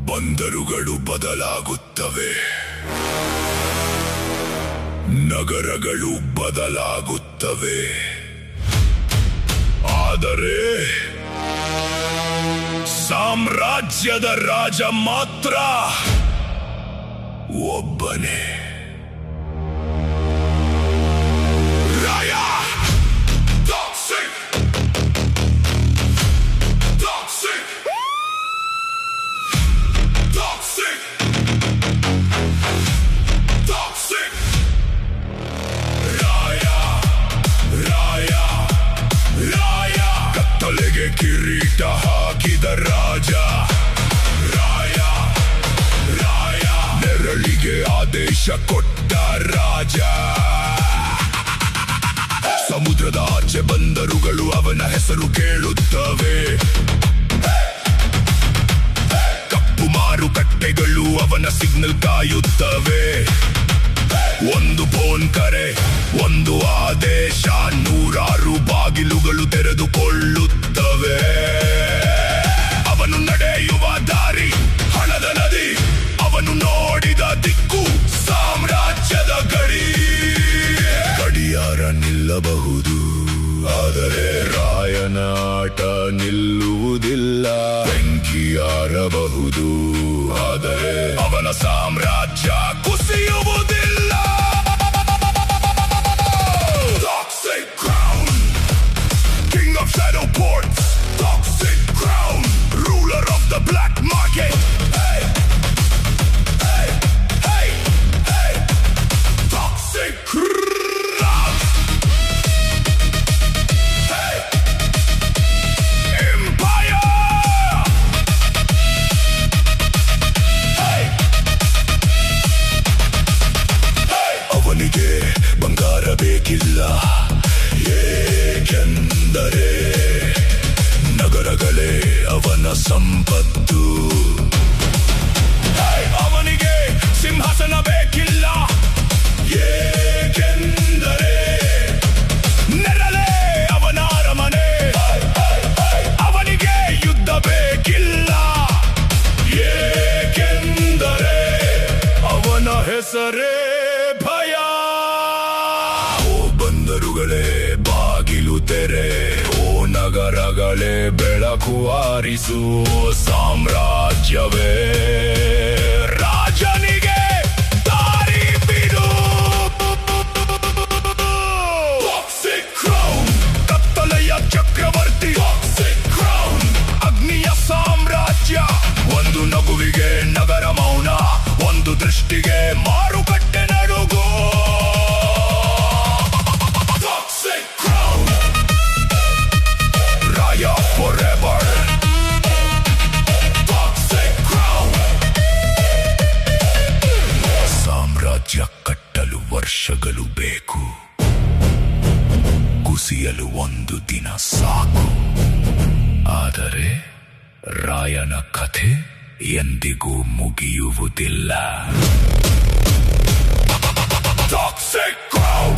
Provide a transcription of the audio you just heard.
ಬಂದರುಗಳು ಬದಲಾಗುತ್ತವೆ, ನಗರಗಳು ಬದಲಾಗುತ್ತವೆ, ಆದರೆ ಸಾಮ್ರಾಜ್ಯದ ರಾಜ ಮಾತ್ರ ಒಬ್ಬನೇ. ರಾಯ ಕತ್ತಲೆಗೆ ಕಿರೀಟ ಹಾಕಿದ ರಾಜ, ರಾಯ ರಾಯ ನೆರಳಿಗೆ ಆದೇಶ ಕೊಟ್ಟ ರಾಜ. ಸಮುದ್ರದ ಆಚೆ ಬಂದರುಗಳು ಅವನ ಹೆಸರು ಕೇಳುತ್ತವೆ, ಕಪ್ಪು ಮಾರುಕಟ್ಟೆಗಳು ಅವನ ಸಿಗ್ನಲ್ ಕಾಯುತ್ತವೆ. ಒಂದು ಫೋನ್ ಕರೆ, ಒಂದು ಆದೇಶ, ನೂರಾರು ಬಾಗಿಲುಗಳು ತೆರೆದುಕೊಳ್ಳುತ್ತವೆ. ಅವನು ನಡೆಯುವ ದಾರಿ ಹಣದ ನದಿ, ಅವನು ನೋಡಿದ ದಿಕ್ಕು ಸಾಮ್ರಾಜ್ಯದ ಗಡಿ. ಗಡಿಯಾರ ನಿಲ್ಲಬಹುದು, ಆದರೆ ರಾಯನ ಆಟ ನಿಲ್ಲುವುದಿಲ್ಲ. ಬೆಂಕಿಯಾರಬಹುದು, ಆದರೆ ಅವನ ಸಾಮ್ರಾಜ್ಯ ಕುಸಿಯುವುದಿಲ್ಲ. Toxic Crown, King of Shadow Ports. Toxic Crown, ruler of the black market. Hey, hey, hey, hey. Toxic Crown. Hey, Empire. Hey, hey. ಅವನಿಗೆ ಬಂಗಾರ ಬೇಕಿಲ್ಲ, ಏಕೆಂದರೆ ನಗರಗಳೇ ಅವನ ಸಂಪತ್ತು. ಅವನಿಗೆ ಸಿಂಹಾಸನ ಬೇಕಿಲ್ಲ, ಏಕೆಂದರೆ ನೆರಳೇ ಅವನ ಅರಮನೆ. ಅವನಿಗೆ ಯುದ್ಧ ಬೇಕಿಲ್ಲ, ಏಕೆಂದರೆ ಅವನ ಹೆಸರೇ ಭಯ. ಓ ಬಂದರುಗಳೇ ಬಾಗಿಲು ತೆರೆ, ಓ ನಗರಗಳೇ ಬೆಳಕು ಆರಿಸು. ಸಾಮ್ರಾಜ್ಯವೇ ರಾಜನಿಗೆ ದಾರಿ ಬಿಡು. Toxic Crown, ಕತ್ತಲೆಯ ಚಕ್ರವರ್ತಿ. Toxic Crown, ಅಗ್ನಿಯ ಸಾಮ್ರಾಜ್ಯ. ಒಂದು ನಗುವಿಗೆ ನಗರ ಮೌನ, ಒಂದು ದೃಷ್ಟಿಗೆ ಮಾರುಕಟ್ಟೆ ನಡುಗು. Toxic Crown, ರಾಯ forever. Toxic Crown, ಸಾಮ್ರಾಜ್ಯ ಕಟ್ಟಲು ವರ್ಷಗಳು ಬೇಕು, ಕುಸಿಯಲು ಒಂದು ದಿನ ಸಾಕು. ಆದರೆ ರಾಯನ ಕಥೆ ಎಂದಿಗೂ ಮುಗಿಯುವುದಿಲ್ಲ. Toxic Crown.